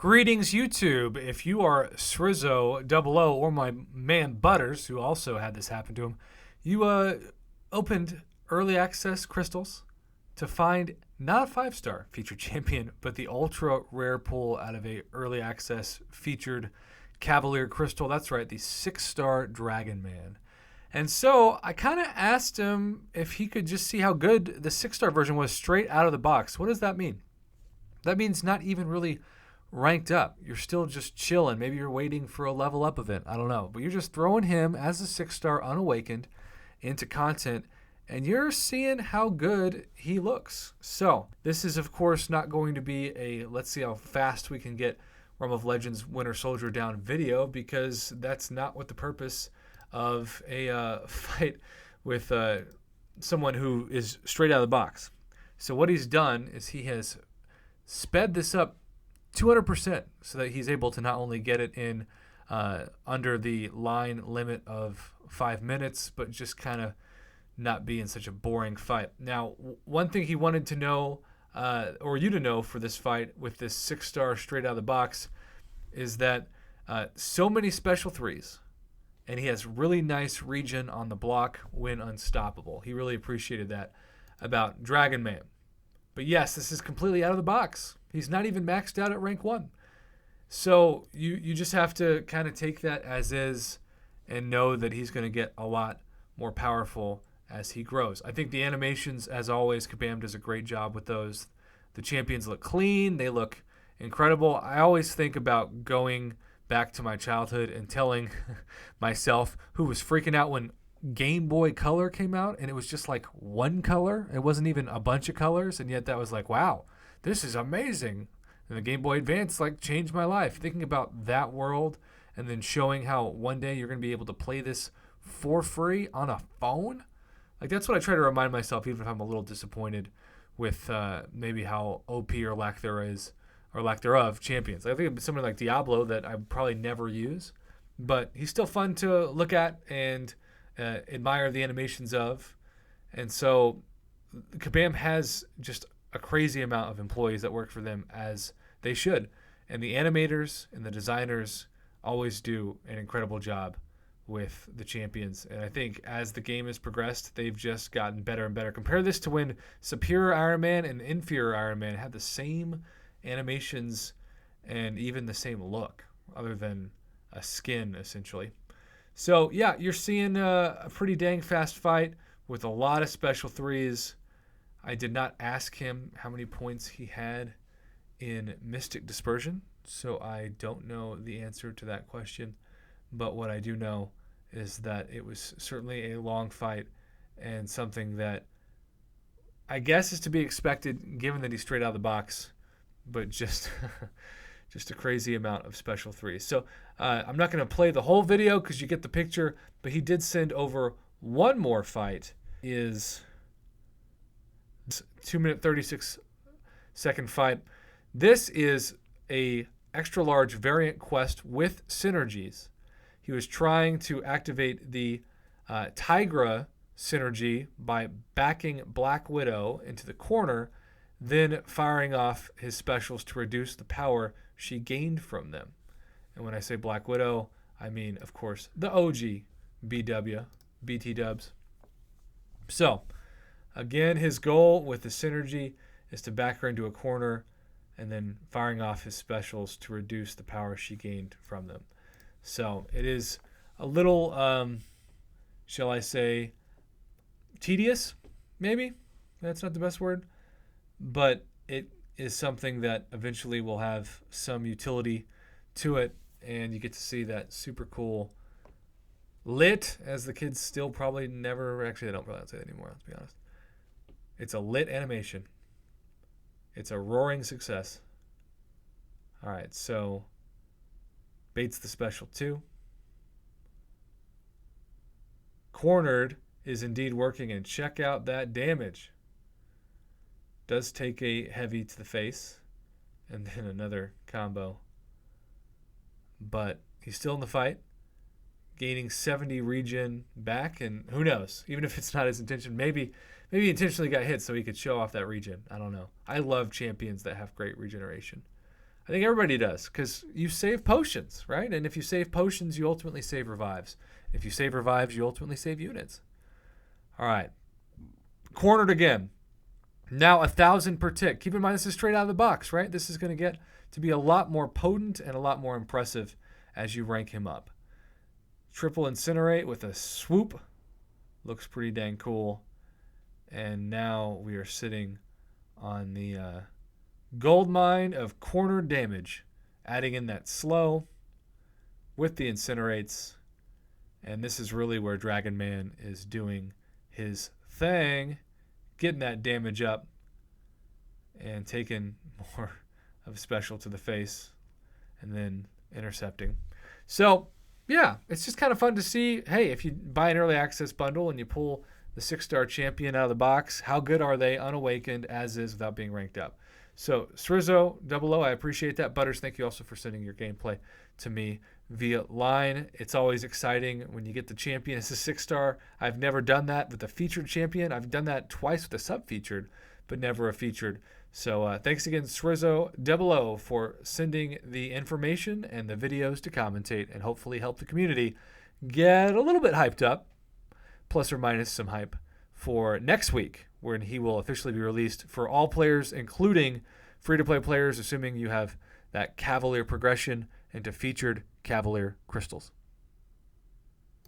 Greetings, YouTube. If you are Srizzo00 or my man Butters, who also had this happen to him, you opened early access crystals to find not a 5-star featured champion, but the ultra rare pull out of a early access featured Cavalier crystal. That's right, the 6-star Dragon Man. And so I kind of asked him if he could just see how good the 6-star version was straight out of the box. What does that mean? That means not even really ranked up. You're still just chilling. Maybe you're waiting for a level up event. I don't know. But you're just throwing him as a 6-star unawakened into content, and you're seeing how good he looks. So this is, of course, not going to be a let's see how fast we can get Realm of Legends Winter Soldier down video, because that's not what the purpose of a fight with someone who is straight out of the box. So what he's done is he has sped this up 200% so that he's able to not only get it in under the line limit of 5 minutes, but just kind of not be in such a boring fight. Now, one thing he wanted to know, or you to know for this fight with this 6-star straight out of the box, is that so many special threes, and he has really nice regen on the block when unstoppable. He really appreciated that about Dragon Man. But yes, this is completely out of the box. He's not even maxed out at rank 1. So you just have to kind of take that as is and know that he's going to get a lot more powerful as he grows. I think the animations, as always, Kabam does a great job with those. The champions look clean. They look incredible. I always think about going back to my childhood and telling myself, who was freaking out when Game Boy Color came out and it was just like one color. It wasn't even a bunch of colors, and yet that was like, wow, this is amazing. And the Game Boy Advance like changed my life. Thinking about that world and then showing how one day you're going to be able to play this for free on a phone. Like, that's what I try to remind myself, even if I'm a little disappointed with maybe how OP or lack thereof champions. I think of something like Diablo that I would probably never use, but he's still fun to look at and admire the animations of. And so Kabam has just a crazy amount of employees that work for them, as they should. And the animators and the designers always do an incredible job with the champions. And I think as the game has progressed, they've just gotten better and better. Compare this to when Superior Iron Man and Inferior Iron Man had the same animations and even the same look, other than a skin, essentially. So, yeah, you're seeing a pretty dang fast fight with a lot of special threes. I did not ask him how many points he had in Mystic Dispersion, so I don't know the answer to that question. But what I do know is that it was certainly a long fight, and something that I guess is to be expected given that he's straight out of the box, but just a crazy amount of special threes. So I'm not going to play the whole video because you get the picture, but he did send over one more fight. Is 2-minute 36-second fight. This is a extra large variant quest with synergies. He was trying to activate the Tigra synergy by backing Black Widow into the corner, then firing off his specials to reduce the power she gained from them. And when I say Black Widow, I mean, of course, the OG BT dubs. So, again, his goal with the synergy is to back her into a corner and then firing off his specials to reduce the power she gained from them. So it is a little, shall I say, tedious, maybe? That's not the best word. But it is something that eventually will have some utility to it, and you get to see that super cool lit, as the kids still probably never, actually they don't probably say that anymore, let's be honest. It's a lit animation. It's a roaring success. All right, so baits the special 2. Cornered is indeed working, and check out that damage. Does take a heavy to the face, and then another combo. But he's still in the fight, gaining 70 regen back, and who knows? Even if it's not his intention, maybe he intentionally got hit so he could show off that regen. I don't know. I love champions that have great regeneration. I think everybody does, because you save potions, right? And if you save potions, you ultimately save revives. If you save revives, you ultimately save units. All right. Cornered again. Now 1,000 per tick. Keep in mind, this is straight out of the box, right? This is going to get to be a lot more potent and a lot more impressive as you rank him up. Triple Incinerate with a swoop. Looks pretty dang cool. And now we are sitting on the gold mine of cornered damage, adding in that slow with the incinerates. And this is really where Dragon Man is doing his thing, getting that damage up and taking more of special to the face and then intercepting. So, yeah, it's just kind of fun to see, hey, if you buy an early access bundle and you pull the 6-star champion out of the box, how good are they unawakened as is without being ranked up? So, Srizzo00, I appreciate that. Butters, thank you also for sending your gameplay to me via line. It's always exciting when you get the champion as a 6-star. I've never done that with a featured champion. I've done that twice with a sub-featured, but never a featured. So thanks again, Srizzo00, for sending the information and the videos to commentate and hopefully help the community get a little bit hyped up, plus or minus some hype, for next week, when he will officially be released for all players, including free-to-play players, assuming you have that Cavalier progression into featured Cavalier crystals.